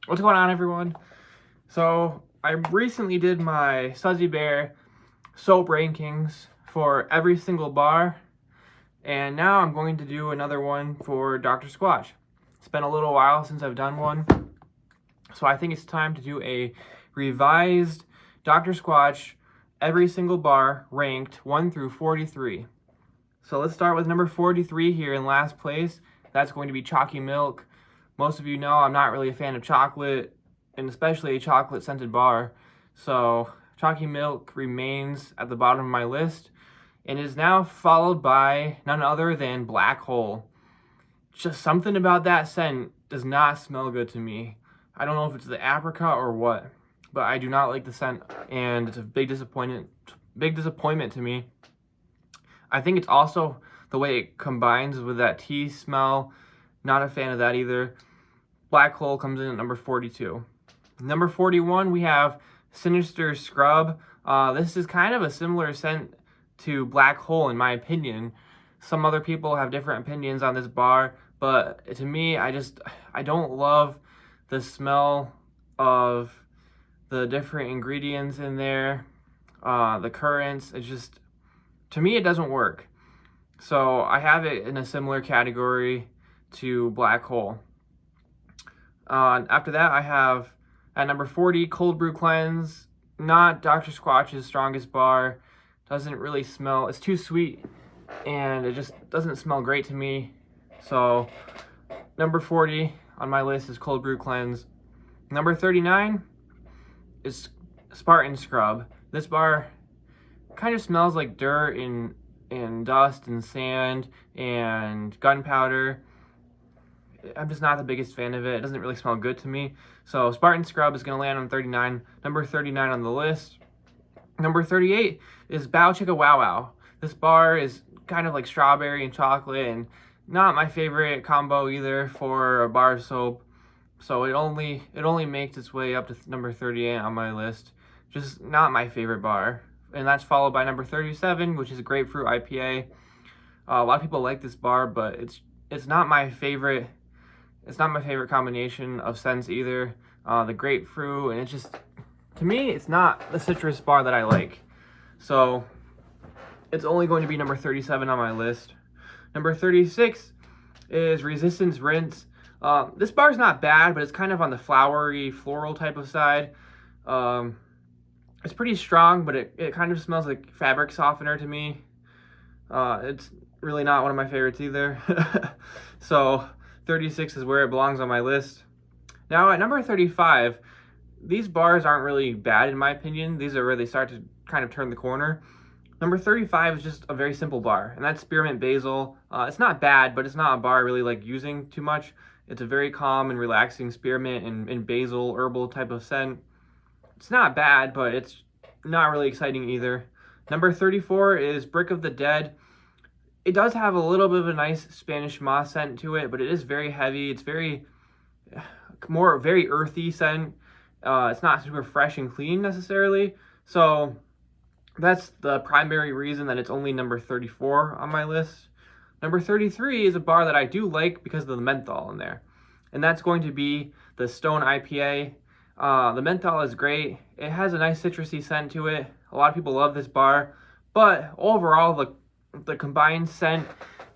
What's going on, everyone? So I recently did my Sudsy Bear soap rankings for every single bar, and now I'm going to do another one for Dr. Squatch. It's been a little while since I've done one, so I think it's time to do a revised Dr. Squatch every single bar ranked 1 through 43. So let's start with number 43 here in last place. That's going to be Chalky Milk. Most of you know I'm not really a fan of chocolate, and especially a chocolate scented bar. So Chalky Milk remains at the bottom of my list and is now followed by none other than Black Hole. Just something about that scent does not smell good to me. I don't know if it's the apricot or what, but I do not like the scent, and it's a big disappointment to me. I think it's also the way it combines with that tea smell. Not a fan of that either. Black Hole comes in at number 42. Number 41, we have Sinister Scrub. This is kind of a similar scent to Black Hole in my opinion. Some other people have different opinions on this bar, but to me, I don't love the smell of the different ingredients in there, the currants. To me, it doesn't work. So I have it in a similar category to Black Hole. After that, I have at number 40, Cold Brew Cleanse. Not Dr. Squatch's strongest bar. Doesn't really smell, it's too sweet, and it just doesn't smell great to me. So number 40 on my list is Cold Brew Cleanse. Number 39 is Spartan Scrub. This bar kind of smells like dirt and dust and sand and gunpowder. I'm just not the biggest fan of it. It doesn't really smell good to me. So Spartan Scrub is going to land on 39. Number 39 on the list. Number 38 is Bow Chicka Wow Wow. This bar is kind of like strawberry and chocolate, and not my favorite combo either for a bar soap. So it only makes its way up to number 38 on my list. Just not my favorite bar. And that's followed by number 37, which is a Grapefruit IPA. A lot of people like this bar, but it's not my favorite. It's not my favorite combination of scents either. The grapefruit, and to me, it's not the citrus bar that I like. So it's only going to be number 37 on my list. Number 36 is Resistance Rinse. This bar is not bad, but it's kind of on the flowery, floral type of side. It's pretty strong, but it kind of smells like fabric softener to me. It's really not one of my favorites either. So 36 is where it belongs on my list. Now at number 35, these bars aren't really bad in my opinion. These are where they start to kind of turn the corner. Number 35 is just a very simple bar, and that's Spearmint Basil. It's not bad, but it's not a bar I really like using too much. It's a very calm and relaxing spearmint and basil herbal type of scent. It's not bad, but it's not really exciting either. Number 34 is Brick of the Dead. It does have a little bit of a nice Spanish moss scent to it, but it is very heavy. It's very earthy scent. It's not super fresh and clean necessarily. So that's the primary reason that it's only number 34 on my list. Number 33 is a bar that I do like because of the menthol in there, and that's going to be the Stone IPA. The menthol is great. It has a nice citrusy scent to it. A lot of people love this bar, but overall the combined scent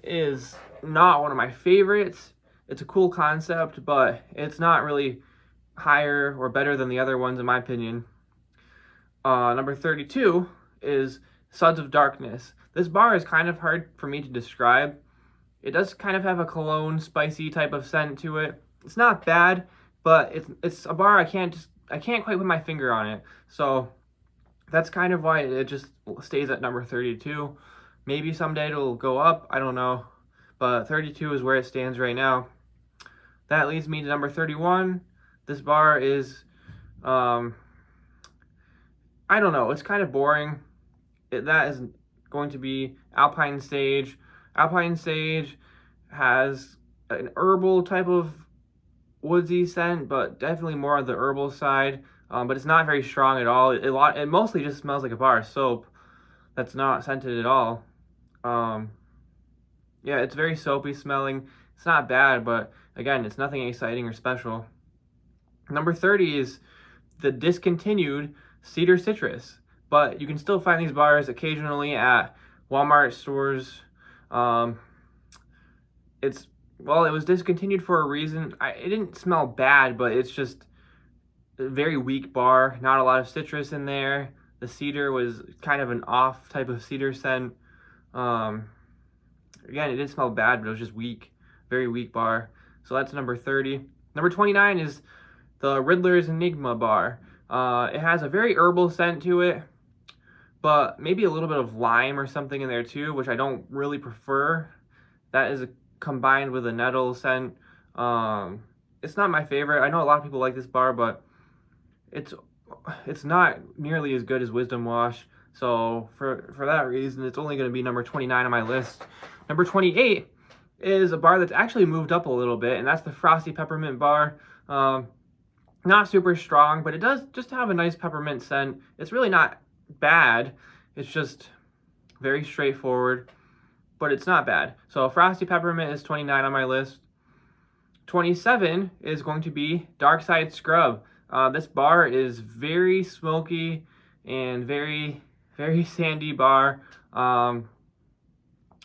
is not one of my favorites. It's a cool concept, but it's not really higher or better than the other ones in my opinion. Number 32 is Suds of Darkness. This bar is kind of hard for me to describe. It does kind of have a cologne, spicy type of scent to it. It's not bad, but it's a bar I can't quite put my finger on it. So that's kind of why it just stays at number 32. Maybe someday it'll go up, I don't know. But 32 is where it stands right now. That leads me to number 31. This bar is, I don't know, it's kind of boring. That is going to be Alpine Sage. Alpine Sage has an herbal type of woodsy scent, but definitely more on the herbal side. But it's not very strong at all. It mostly just smells like a bar of soap that's not scented at all. Yeah, it's very soapy smelling. It's not bad, but again, it's nothing exciting or special. Number 30 is the discontinued Cedar Citrus, but you can still find these bars occasionally at Walmart stores. Um, it was discontinued for a reason. It didn't smell bad, but it's just a very weak bar. Not a lot of citrus in there. The cedar was kind of an off type of cedar scent. Again, it didn't smell bad, but it was just weak. Very weak bar. So that's number 30. Number 29 is the Riddler's Enigma bar. It has a very herbal scent to it, but maybe a little bit of lime or something in there too, which I don't really prefer. That is combined with a nettle scent. It's not my favorite. I know a lot of people like this bar, but it's not nearly as good as Wisdom Wash. So for that reason, it's only going to be number 29 on my list. Number 28 is a bar that's actually moved up a little bit, and that's the Frosty Peppermint bar. Not super strong, but it does just have a nice peppermint scent. It's really not bad. It's just very straightforward, but it's not bad. So Frosty Peppermint is 29 on my list. 27 is going to be Dark Side Scrub. This bar is very smoky and very, very sandy bar.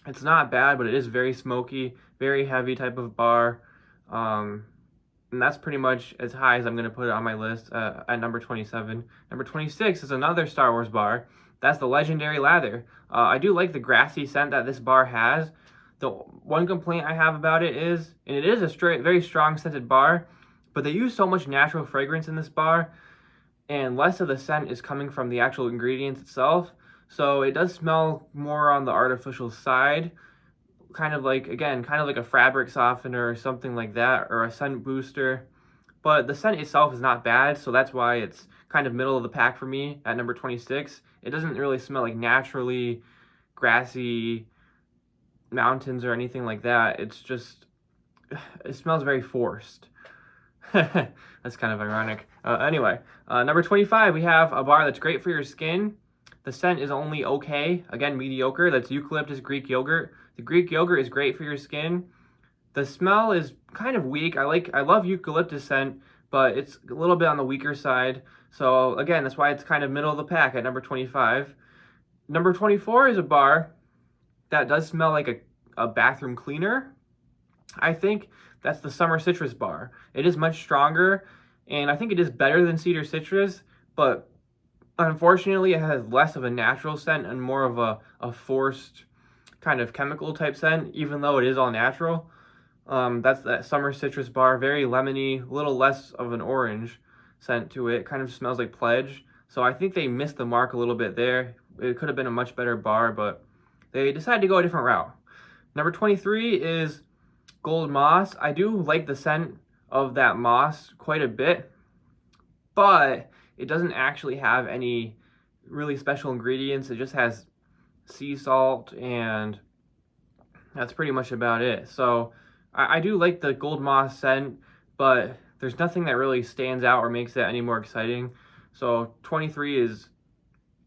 It's not bad, but it is very smoky, very heavy type of bar. And that's pretty much as high as I'm going to put it on my list at number 27. Number 26 is another Star Wars bar. That's the Legendary Lather. I do like the grassy scent that this bar has. The one complaint I have about it is, and it is a very strong scented bar, but they use so much natural fragrance in this bar, and less of the scent is coming from the actual ingredients itself. So it does smell more on the artificial side. Kind of like a fabric softener or something like that, or a scent booster. But the scent itself is not bad, so that's why it's kind of middle of the pack for me at number 26. It doesn't really smell like naturally grassy mountains or anything like that. It's just, it smells very forced. That's kind of ironic. Anyway, number 25, we have a bar that's great for your skin. The scent is only okay. Again, mediocre. That's Eucalyptus Greek Yogurt. The Greek yogurt is great for your skin. The smell is kind of weak. I love eucalyptus scent, but it's a little bit on the weaker side. So again, that's why it's kind of middle of the pack at number 25. Number 24 is a bar that does smell like a bathroom cleaner. I think that's the Summer Citrus bar. It is much stronger, and I think it is better than Cedar Citrus, but unfortunately it has less of a natural scent and more of a forced kind of chemical type scent, even though it is all natural. That's that Summer Citrus bar, very lemony, a little less of an orange scent to it. Kind of smells like Pledge. So I think they missed the mark a little bit there. It could have been a much better bar, but they decided to go a different route. Number 23 is Gold Moss. I do like the scent of that moss quite a bit, but it doesn't actually have any really special ingredients. It just has sea salt, and that's pretty much about it. So I do like the Gold Moss scent, but there's nothing that really stands out or makes it any more exciting. So 23 is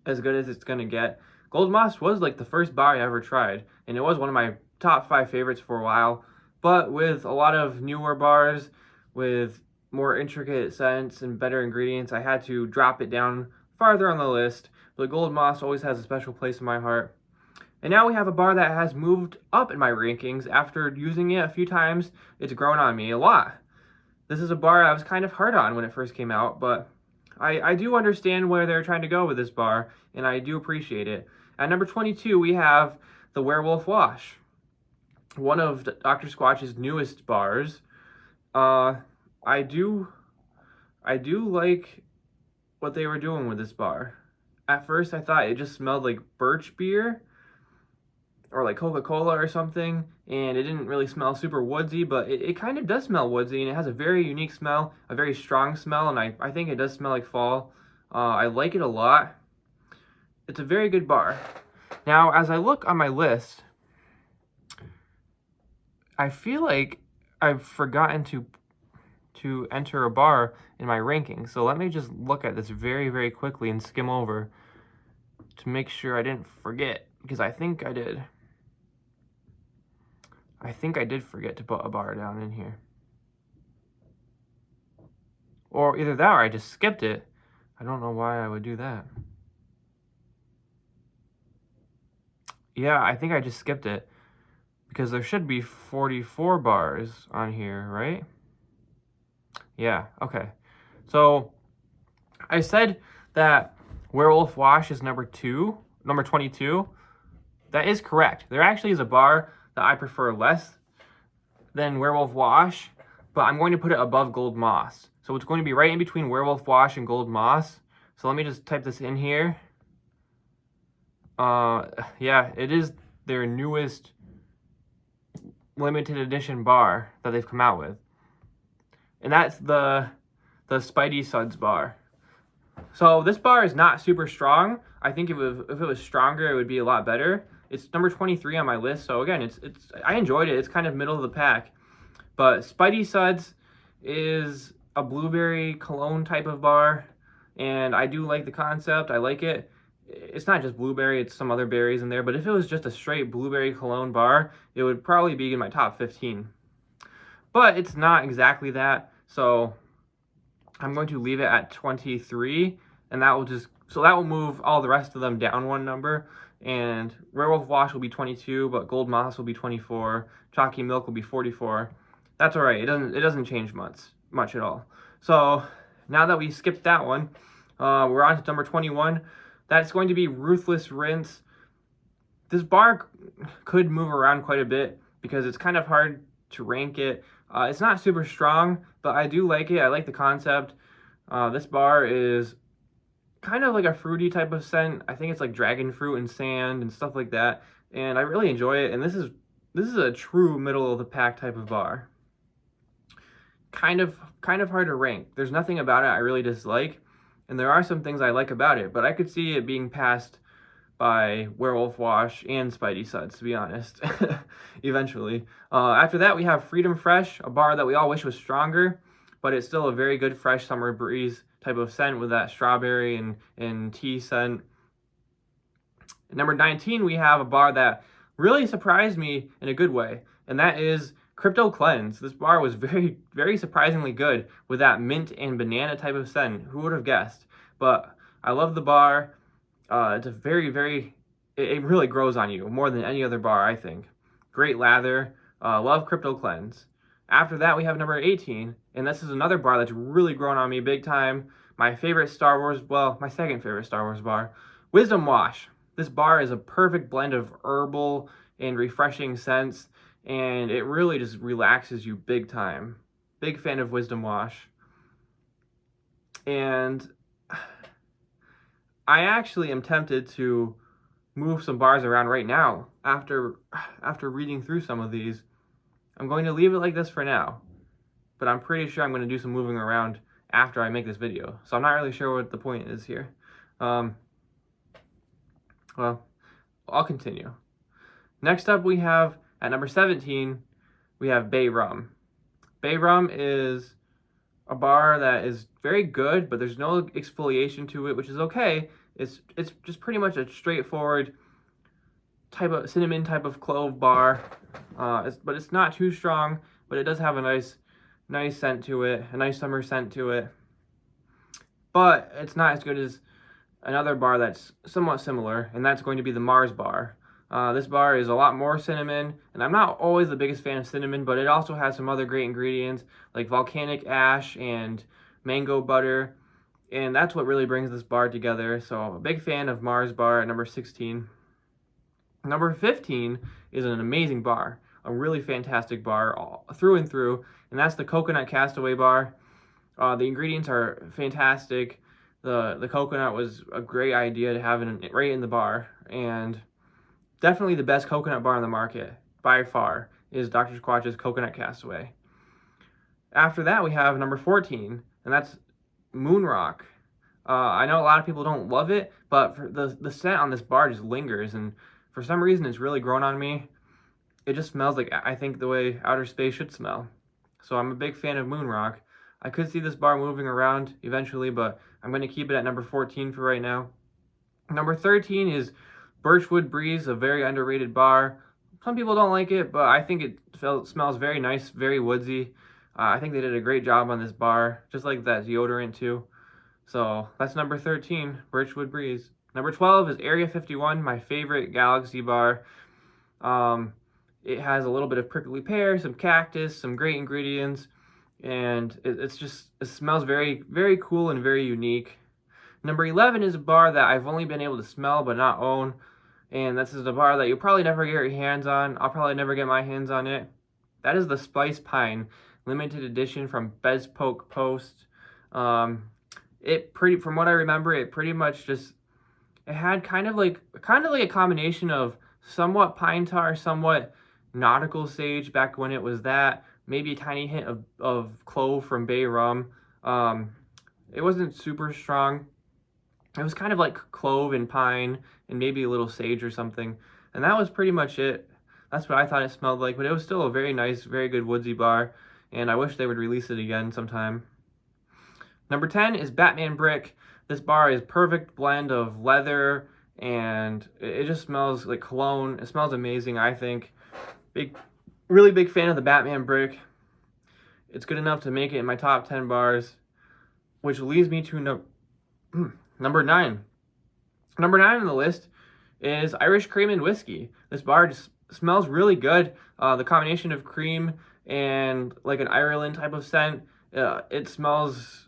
as good as it's gonna get. Gold Moss was like the first bar I ever tried, and it was one of my top 5 favorites for a while. But with a lot of newer bars with more intricate scents and better ingredients, I had to drop it down farther on the list. But Gold Moss always has a special place in my heart. And now we have a bar that has moved up in my rankings. After using it a few times, it's grown on me a lot. This is a bar I was kind of hard on when it first came out, but I do understand where they're trying to go with this bar, and I do appreciate it. At number 22, we have the Werewolf Wash, one of Dr. Squatch's newest bars. I do like what they were doing with this bar. At first, I thought it just smelled like birch beer or like Coca-Cola or something, and it didn't really smell super woodsy, but it kind of does smell woodsy, and it has a very unique smell, a very strong smell, and I think it does smell like fall. I like it a lot. It's a very good bar. Now, as I look on my list, I feel like I've forgotten to enter a bar in my ranking. So let me just look at this very, very quickly and skim over to make sure I didn't forget, because I think I did. I think I did forget to put a bar down in here. Or either that or I just skipped it. I don't know why I would do that. Yeah, I think I just skipped it. Because there should be 44 bars on here, right? Yeah, okay. So I said that Werewolf Wash is number 22. That is correct. There actually is a bar that I prefer less than Werewolf Wash, but I'm going to put it above Gold Moss. So it's going to be right in between Werewolf Wash and Gold Moss. So let me just type this in here. Yeah, it is their newest limited edition bar that they've come out with. And that's the Spidey Suds bar. So this bar is not super strong. I think if it was stronger, it would be a lot better. It's number 23 on my list. So again, I enjoyed it. It's kind of middle of the pack. But Spidey Suds is a blueberry cologne type of bar, and I do like the concept. I like it. It's not just blueberry, it's some other berries in there, but if it was just a straight blueberry cologne bar, it would probably be in my top 15. But it's not exactly that, so I'm going to leave it at 23, and that will move all the rest of them down one number, and Werewolf Wash will be 22, but Gold Moss will be 24, Chalky Milk will be 44. That's all right. It doesn't change much at all. So now that we skipped that one, we're on to number 21. That's going to be Ruthless Rinse. This bar could move around quite a bit because it's kind of hard to rank it. It's not super strong, but I do like it. I like the concept. This bar is kind of like a fruity type of scent. I think it's like dragon fruit and sand and stuff like that, and I really enjoy it. And this is a true middle of the pack type of bar. Kind of hard to rank. There's nothing about it I really dislike, and there are some things I like about it, but I could see it being passed by Werewolf Wash and Spidey Suds, to be honest, eventually. After that, we have Freedom Fresh, a bar that we all wish was stronger, but it's still a very good fresh summer breeze type of scent with that strawberry and tea scent. Number 19, we have a bar that really surprised me in a good way, and that is Crypto Cleanse. This bar was very, very surprisingly good with that mint and banana type of scent. Who would have guessed? But I love the bar. It's a it really grows on you more than any other bar, I think. Great lather. Love Crypto Cleanse. After that, we have number 18, and this is another bar that's really grown on me big time. My favorite Star Wars, well, my second favorite Star Wars bar, Wisdom Wash. This bar is a perfect blend of herbal and refreshing scents, and it really just relaxes you big time. Big fan of Wisdom Wash. And I actually am tempted to move some bars around right now after reading through some of these. I'm going to leave it like this for now, but I'm pretty sure I'm going to do some moving around after I make this video. So I'm not really sure what the point is here. Well, I'll continue. Next up we have, at number 17, we have Bay Rum. Bay Rum is a bar that is very good, but there's no exfoliation to it, which is okay. It's just pretty much a straightforward type of cinnamon type of clove bar, but it's not too strong, but it does have a nice scent to it, a nice summer scent to it. But it's not as good as another bar that's somewhat similar, and that's going to be the Mars bar. This bar is a lot more cinnamon, and I'm not always the biggest fan of cinnamon, but it also has some other great ingredients like volcanic ash and mango butter, and that's what really brings this bar together. So I'm a big fan of Mars bar at number 16. Number 15 is an amazing bar, a really fantastic bar all through and through, and that's the Coconut Castaway bar. The ingredients are fantastic. The coconut was a great idea to have right in the bar, and definitely the best coconut bar on the market, by far, is Dr. Squatch's Coconut Castaway. After that, we have number 14, and that's Moon Rock. I know a lot of people don't love it, but the scent on this bar just lingers, and for some reason it's really grown on me. It just smells like, I think, the way outer space should smell. So I'm a big fan of Moon Rock. I could see this bar moving around eventually, but I'm going to keep it at number 14 for right now. Number 13 is Birchwood Breeze, a very underrated bar. Some people don't like it, but I think it smells very nice, very woodsy. I think they did a great job on this bar, just like that deodorant too. So that's number 13, Birchwood Breeze. Number 12 is Area 51, my favorite Galaxy bar. It has a little bit of prickly pear, some cactus, some great ingredients, and it smells very, very cool and very unique. Number 11 is a bar that I've only been able to smell but not own, and this is a bar that you'll probably never get your hands on. I'll probably never get my hands on it. That is the Spice Pine limited edition from Bespoke Post. From what I remember, it pretty much just, it had kind of like a combination of somewhat pine tar, somewhat nautical sage back when it was that, maybe a tiny hint of clove from bay rum. It wasn't super strong. It was kind of like clove and pine and maybe a little sage or something, and that was pretty much it. That's what I thought it smelled like, but it was still a very nice, very good woodsy bar, and I wish they would release it again sometime. Number 10 is Batman Brick. This bar is perfect blend of leather, and it just smells like cologne. It smells amazing, I think. Really big fan of the Batman Brick. It's good enough to make it in my top 10 bars, which leads me to number 9. Number 9 on the list is Irish Cream and Whiskey. This bar just smells really good. The combination of cream and like an Ireland type of scent, it smells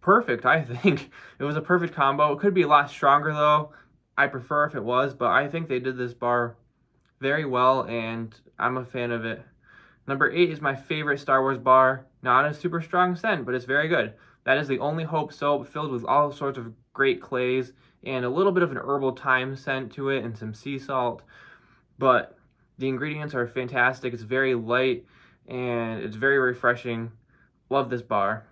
perfect, I think. It was a perfect combo. It could be a lot stronger though. I prefer if it was, but I think they did this bar very well, and I'm a fan of it. Number 8 is my favorite Star Wars bar. Not a super strong scent, but it's very good. That is the Only Hope soap, filled with all sorts of great clays and a little bit of an herbal thyme scent to it and some sea salt. But the ingredients are fantastic. It's very light and it's very refreshing. Love this bar.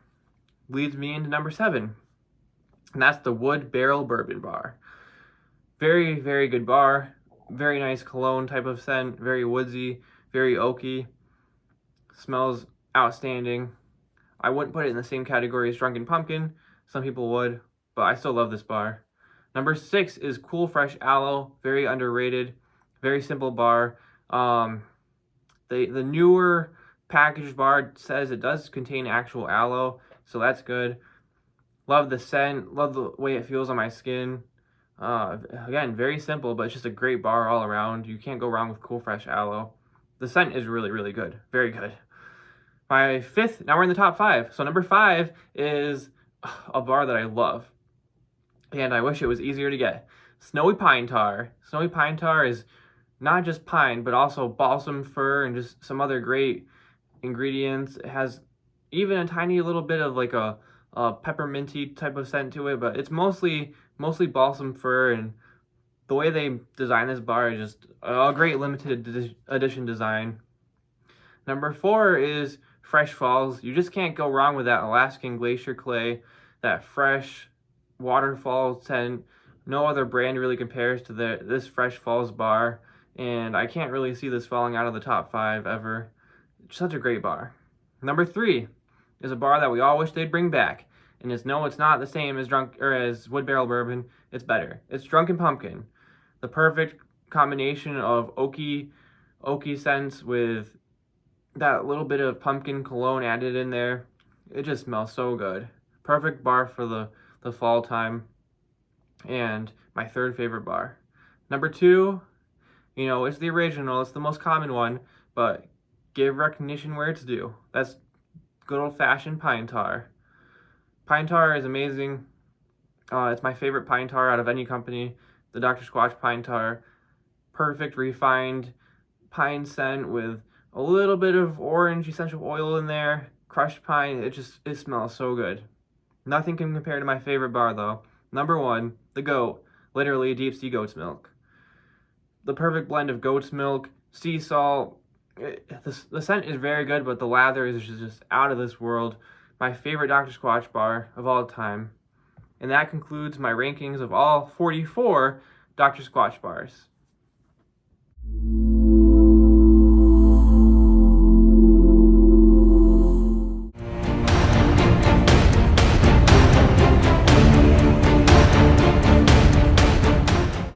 Leads me into number 7, and that's the Wood Barrel Bourbon Bar. Very, very good bar. Very nice cologne type of scent. Very woodsy, very oaky. Smells outstanding. I wouldn't put it in the same category as Drunken Pumpkin. Some people would, but I still love this bar. Number 6 is Cool Fresh Aloe. Very underrated. Very simple bar. The newer packaged bar says it does contain actual aloe, so that's good. Love the scent. Love the way it feels on my skin. Again, very simple, but it's just a great bar all around. You can't go wrong with Cool Fresh Aloe. The scent is really, really good. Very good. My 5th, now we're in the top 5. So number 5 is a bar that I love, and I wish it was easier to get. Snowy Pine Tar. Snowy Pine Tar is not just pine, but also balsam fir and just some other great ingredients. It has even a tiny little bit of like a pepperminty type of scent to it, but it's mostly balsam fir, and the way they design this bar is just a great limited edition design. Number 4 is Fresh Falls. You just can't go wrong with that Alaskan glacier clay, that fresh waterfall scent. No other brand really compares to this Fresh Falls bar, and I can't really see this falling out of the top 5 ever. It's such a great bar. Number 3 is a bar that we all wish they'd bring back, and it's not the same as Wood Barrel Bourbon. It's better. It's Drunken Pumpkin. The perfect combination of oaky scents with that little bit of pumpkin cologne added in there. It just smells so good. Perfect bar for the fall time, and my 3rd favorite bar. Number 2, it's the original. It's the most common one, but give recognition where it's due. That's good old-fashioned Pine Tar. Pine Tar is amazing. It's my favorite Pine Tar out of any company. The Dr. Squatch Pine Tar. Perfect refined pine scent with a little bit of orange essential oil in there. Crushed pine. It smells so good. Nothing can compare to my favorite bar though. Number 1, the goat. Literally deep sea goat's milk. The perfect blend of goat's milk, sea salt. The scent is very good, but the lather is just out of this world. My favorite Dr. Squatch bar of all time. And that concludes my rankings of all 44 Dr. Squatch bars.